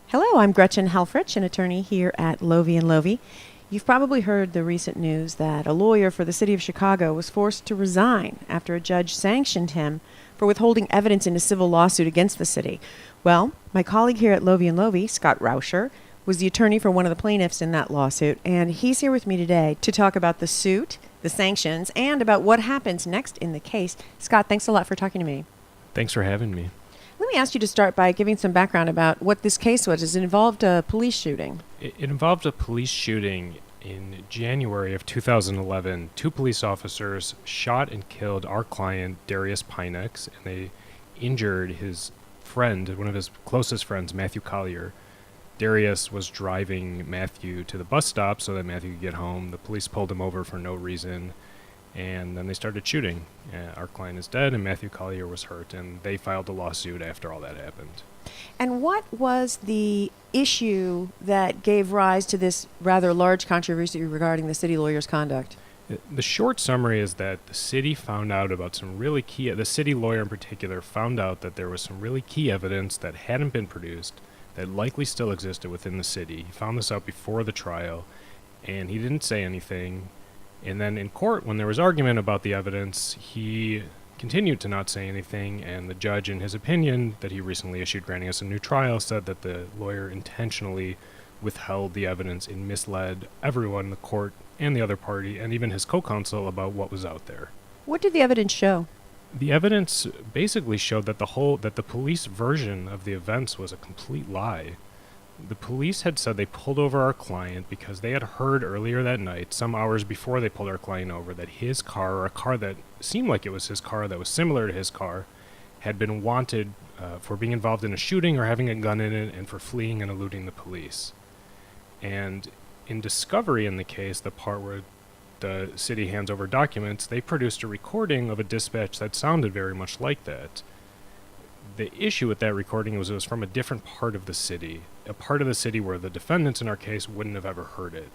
Hello, I'm Gretchen Helfrich, an attorney here at Loevy Loevy. You've probably heard the recent news that a lawyer for the city of Chicago was forced to resign after a judge sanctioned him for withholding evidence in a civil lawsuit against the city. Well, my colleague here at Loevy Loevy, Scott Rauscher, was the attorney for one of the plaintiffs in that lawsuit, and he's here with me today to talk about the suit, the sanctions, and about what happens next in the case. Scott, thanks a lot for talking to me. Thanks for having me. Let me ask you to start by giving some background about what this case was. It involved a police shooting. It involved a police shooting in January of 2011. Two police officers shot and killed our client, Darius Pinex, and they injured his friend, one of his closest friends, Matthew Colyer. Darius was driving Matthew to the bus stop so that Matthew could get home. The police pulled him over for no reason, and then they started shooting. Our client is dead, and Matthew Colyer was hurt, and they filed a lawsuit after all that happened. And what was the issue that gave rise to this rather large controversy regarding the city lawyer's conduct? The short summary is that the city found out about some really key, the city lawyer in particular found out that there was some really key evidence that hadn't been produced that likely still existed within the city. He found this out before the trial, and he didn't say anything. And then in court, when there was argument about the evidence, he continued to not say anything, and the judge, in his opinion that he recently issued granting us a new trial, said that the lawyer intentionally withheld the evidence and misled everyone in the court and the other party, and even his co-counsel, about what was out there. What did the evidence show? The evidence basically showed that the police version of the events was a complete lie. The police had said they pulled over our client because they had heard earlier that night, some hours before they pulled our client over, that his car, or a car that seemed like it was his car that was similar to his car, had been wanted for being involved in a shooting or having a gun in it, and for fleeing and eluding the police. And in discovery in the case, the part where the city hands over documents, they produced a recording of a dispatch that sounded very much like that. The issue with that recording was it was from a different part of the city, a part of the city where the defendants in our case wouldn't have ever heard it.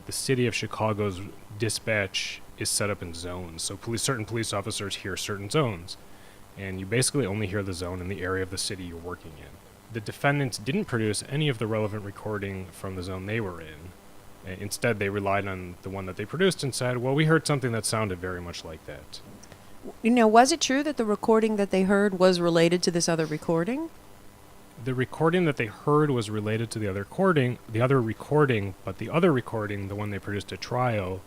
The city of Chicago's dispatch is set up in zones, so certain police officers hear certain zones, and you basically only hear the zone in the area of the city you're working in. The defendants didn't produce any of the relevant recording from the zone they were in. Instead, they relied on the one that they produced and said, well, we heard something that sounded very much like that. Was it true that the recording that they heard was related to this other recording? The recording that they heard was related to the other recording, but the other recording, the one they produced at trial,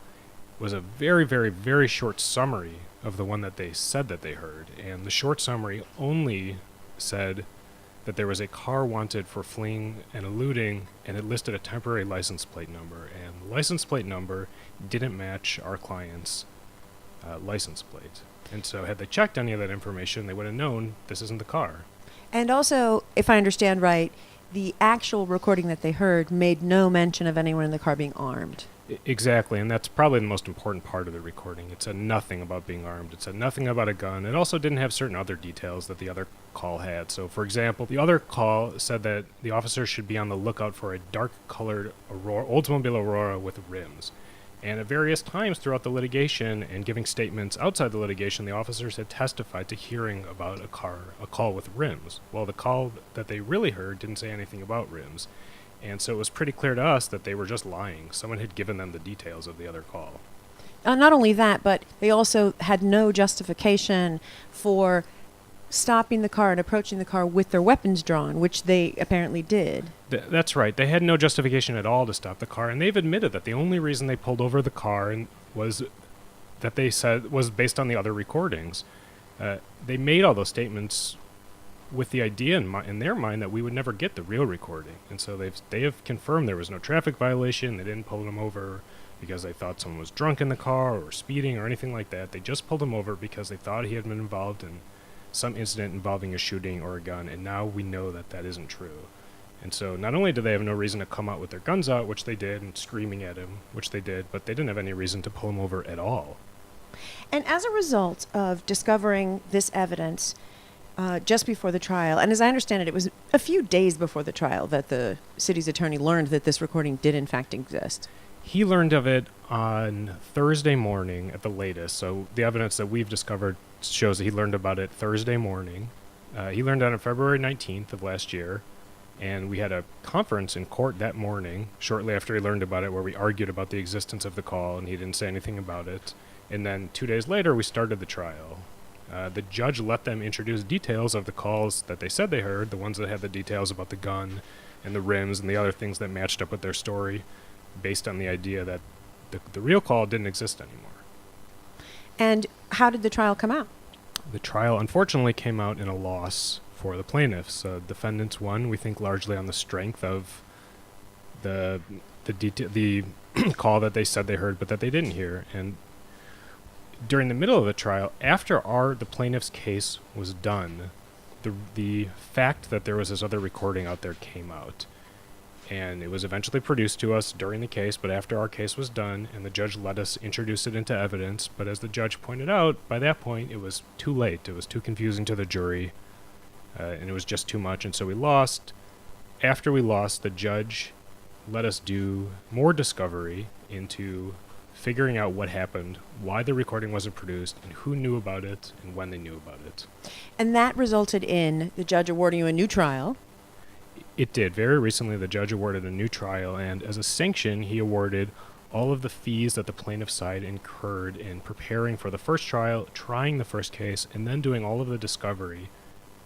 was a very, very, very short summary of the one that they said that they heard. And the short summary only said that there was a car wanted for fleeing and eluding, and it listed a temporary license plate number. And the license plate number didn't match our client's license plate. And so had they checked any of that information, they would have known this isn't the car. And also, if I understand right, the actual recording that they heard made no mention of anyone in the car being armed. Exactly, and that's probably the most important part of the recording. It said nothing about being armed. It said nothing about a gun. It also didn't have certain other details that the other call had. So, for example, the other call said that the officers should be on the lookout for a dark-colored Oldsmobile Aurora with rims. And at various times throughout the litigation and giving statements outside the litigation, the officers had testified to hearing about a call with rims. Well, the call that they really heard didn't say anything about rims. And so it was pretty clear to us that they were just lying. Someone had given them the details of the other call. Not only that, but they also had no justification for stopping the car and approaching the car with their weapons drawn, which they apparently did. That's right. They had no justification at all to stop the car, and they've admitted that the only reason they pulled over the car was that they said was based on the other recordings. They made all those statements with the idea in their mind that we would never get the real recording, and so they have confirmed there was no traffic violation. They didn't pull him over because they thought someone was drunk in the car or speeding or anything like that. They just pulled him over because they thought he had been involved in some incident involving a shooting or a gun, and now we know that that isn't true. And so not only do they have no reason to come out with their guns out, which they did, and screaming at him, which they did, but they didn't have any reason to pull him over at all. And as a result of discovering this evidence just before the trial, and as I understand it, it was a few days before the trial that the city's attorney learned that this recording did in fact exist. He learned of it on Thursday morning at the latest. So the evidence that we've discovered shows that he learned about it Thursday morning. He learned on February 19th of last year. And we had a conference in court that morning, shortly after he learned about it, where we argued about the existence of the call, and he didn't say anything about it. And then 2 days later, we started the trial. The judge let them introduce details of the calls that they said they heard, the ones that had the details about the gun and the rims and the other things that matched up with their story, based on the idea that the real call didn't exist anymore. And how did the trial come out? The trial, unfortunately, came out in a loss for the plaintiffs. Defendants won, we think, largely on the strength of the call that they said they heard but that they didn't hear. And during the middle of the trial, after the plaintiff's case was done, the fact that there was this other recording out there came out. And it was eventually produced to us during the case, but after our case was done, and the judge let us introduce it into evidence. But as the judge pointed out, by that point, it was too late. It was too confusing to the jury, and it was just too much, and so we lost. After we lost, the judge let us do more discovery into figuring out what happened, why the recording wasn't produced, and who knew about it, and when they knew about it. And that resulted in the judge awarding you a new trial. It did. Very recently, the judge awarded a new trial, and as a sanction, he awarded all of the fees that the plaintiff side incurred in preparing for the first trial, trying the first case, and then doing all of the discovery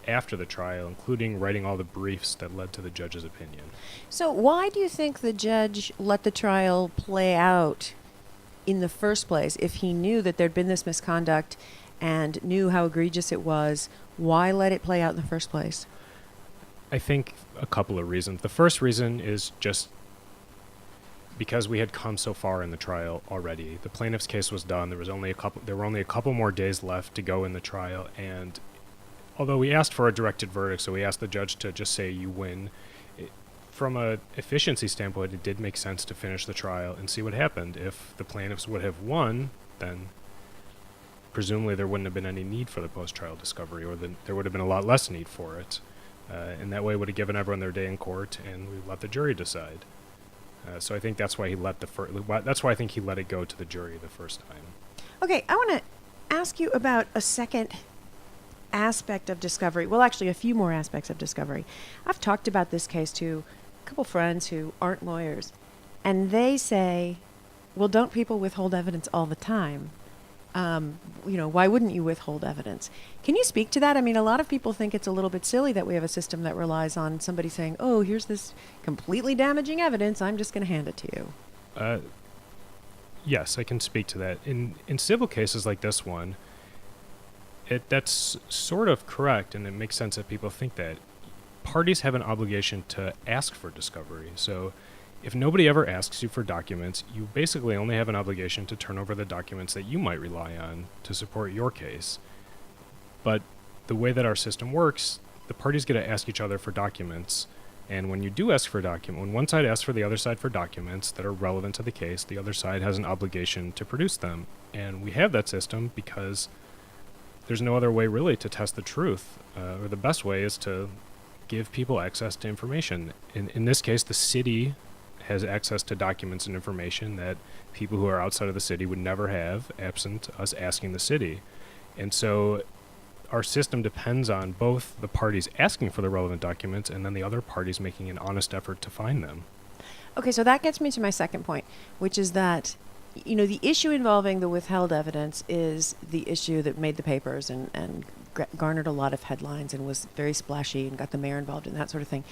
after the trial, including writing all the briefs that led to the judge's opinion. So why do you think the judge let the trial play out in the first place? If he knew that there'd been this misconduct and knew how egregious it was, why let it play out in the first place? I think a couple of reasons. The first reason is just because we had come so far in the trial already. The plaintiff's case was done. There were only a couple more days left to go in the trial, and although we asked for a directed verdict, so we asked the judge to just say you win, from a efficiency standpoint, it did make sense to finish the trial and see what happened. If the plaintiffs would have won, then presumably there wouldn't have been any need for the post-trial discovery, or there would have been a lot less need for it. And that way would have given everyone their day in court, and we let the jury decide. So I think that's why that's why I think he let it go to the jury the first time. Okay, I want to ask you about a second aspect of discovery. Well, actually, a few more aspects of discovery. I've talked about this case to a couple friends who aren't lawyers, and they say, well, don't people withhold evidence all the time? Why wouldn't you withhold evidence? Can you speak to that? I mean, a lot of people think it's a little bit silly that we have a system that relies on somebody saying, oh, here's this completely damaging evidence, I'm just going to hand it to you. Yes, I can speak to that. In civil cases like this one, that's sort of correct, and it makes sense that people think that. Parties have an obligation to ask for discovery. So if nobody ever asks you for documents, you basically only have an obligation to turn over the documents that you might rely on to support your case. But the way that our system works, the parties get to ask each other for documents. And when you do ask for when one side asks for the other side for documents that are relevant to the case, the other side has an obligation to produce them. And we have that system because there's no other way really to test the truth, or the best way is to give people access to information. In this case, the city has access to documents and information that people who are outside of the city would never have, absent us asking the city. And so our system depends on both the parties asking for the relevant documents and then the other parties making an honest effort to find them. Okay, so that gets me to my second point, which is that, the issue involving the withheld evidence is the issue that made the papers and garnered a lot of headlines and was very splashy and got the mayor involved in that sort of thing.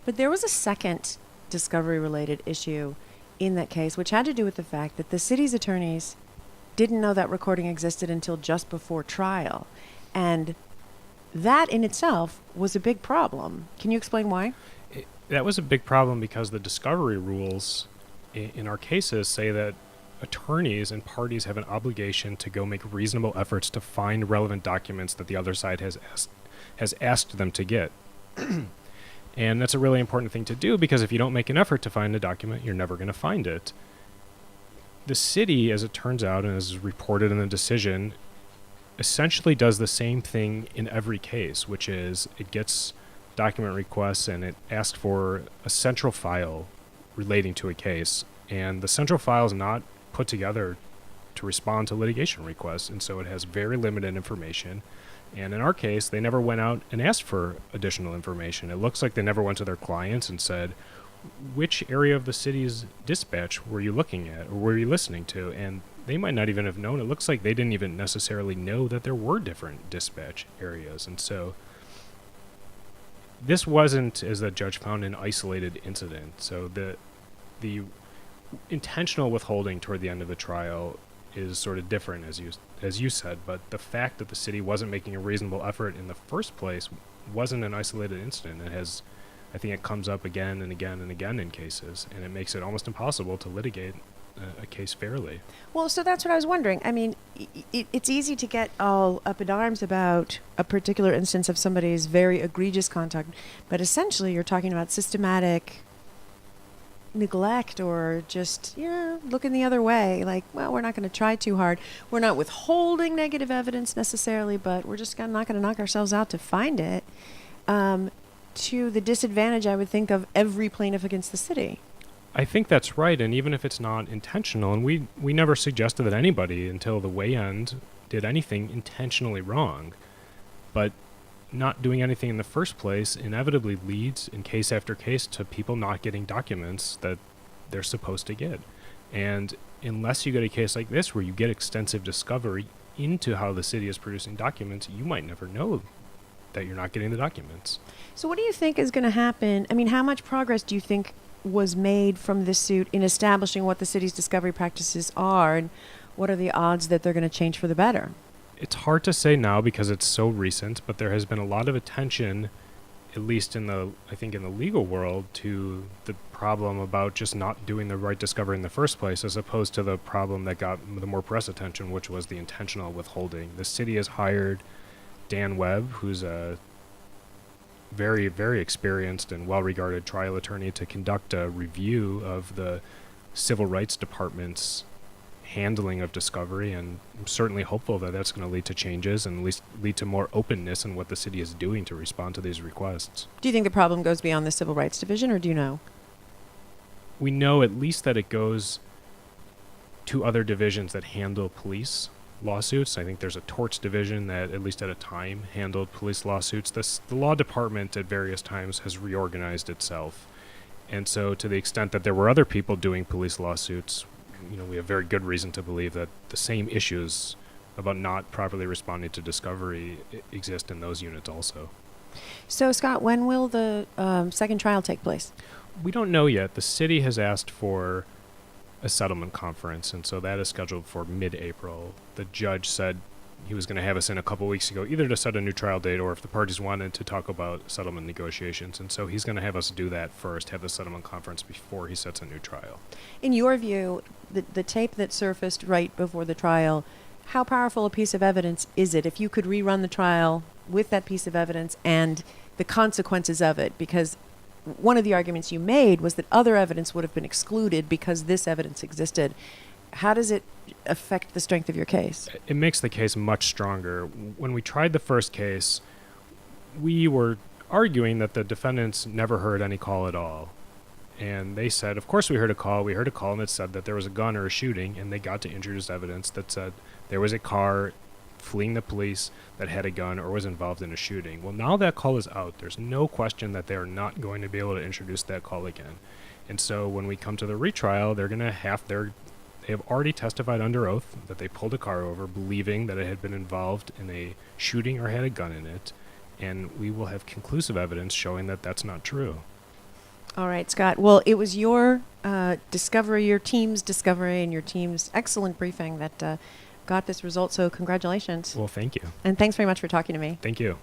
But there was a second discovery-related issue in that case, which had to do with the fact that the city's attorneys didn't know that recording existed until just before trial. And that in itself was a big problem. Can you explain why? That was a big problem because the discovery rules in our cases say that attorneys and parties have an obligation to go make reasonable efforts to find relevant documents that the other side has asked them to get. And that's a really important thing to do because if you don't make an effort to find a document, you're never going to find it. The city, as it turns out, and as reported in the decision, essentially does the same thing in every case, which is it gets document requests and it asks for a central file relating to a case. And the central file is not put together to respond to litigation requests, and so it has very limited information. And in our case, they never went out and asked for additional information. It looks like they never went to their clients and said, which area of the city's dispatch were you looking at or were you listening to? And they might not even have known. It looks like they didn't even necessarily know that there were different dispatch areas. And so this wasn't, as the judge found, an isolated incident. So the intentional withholding toward the end of the trial is sort of different, as you said, but the fact that the city wasn't making a reasonable effort in the first place wasn't an isolated incident. I think it comes up again and again and again in cases, and it makes it almost impossible to litigate a case fairly. Well, so that's what I was wondering. I mean, it's easy to get all up in arms about a particular instance of somebody's very egregious conduct, but essentially you're talking about systematic neglect or just, looking the other way. Like, well, we're not going to try too hard. We're not withholding negative evidence necessarily, but we're just not going to knock ourselves out to find it, to the disadvantage, I would think, of every plaintiff against the city. I think that's right, and even if it's not intentional, and we never suggested that anybody until the way end did anything intentionally wrong, but not doing anything in the first place inevitably leads, in case after case, to people not getting documents that they're supposed to get. And unless you get a case like this where you get extensive discovery into how the city is producing documents, you might never know that you're not getting the documents. So what do you think is going to happen? I mean, how much progress do you think was made from this suit in establishing what the city's discovery practices are, and what are the odds that they're going to change for the better? It's hard to say now because it's so recent, but there has been a lot of attention, at least in the legal world, to the problem about just not doing the right discovery in the first place, as opposed to the problem that got the more press attention, which was the intentional withholding. The city has hired Dan Webb, who's a very, very experienced and well-regarded trial attorney, to conduct a review of the Civil Rights Department's handling of discovery, and I'm certainly hopeful that that's going to lead to changes and at least lead to more openness in what the city is doing to respond to these requests. Do you think the problem goes beyond the Civil Rights Division, or do you know? We know at least that it goes to other divisions that handle police lawsuits. I think there's a torts division that, at least at a time, handled police lawsuits. The law department at various times has reorganized itself. And so to the extent that there were other people doing police lawsuits, we have very good reason to believe that the same issues about not properly responding to discovery exist in those units also. So, Scott, when will the second trial take place? We don't know yet. The city has asked for a settlement conference, and so that is scheduled for mid-April. The judge said he was going to have us in a couple weeks ago, either to set a new trial date or if the parties wanted to talk about settlement negotiations. And so he's going to have us do that first, have the settlement conference before he sets a new trial. In your view, the tape that surfaced right before the trial, how powerful a piece of evidence is it if you could rerun the trial with that piece of evidence and the consequences of it? Because one of the arguments you made was that other evidence would have been excluded because this evidence existed. How does it affect the strength of your case? It makes the case much stronger. When we tried the first case, we were arguing that the defendants never heard any call at all. And they said, of course we heard a call. We heard a call and it said that there was a gun or a shooting, and they got to introduce evidence that said there was a car fleeing the police that had a gun or was involved in a shooting. Well, now that call is out. There's no question that they're not going to be able to introduce that call again. And so when we come to the retrial, they're going to they have already testified under oath that they pulled a car over believing that it had been involved in a shooting or had a gun in it. And we will have conclusive evidence showing that that's not true. All right, Scott. Well, it was your discovery, your team's discovery, and your team's excellent briefing that got this result. So congratulations. Well, thank you. And thanks very much for talking to me. Thank you.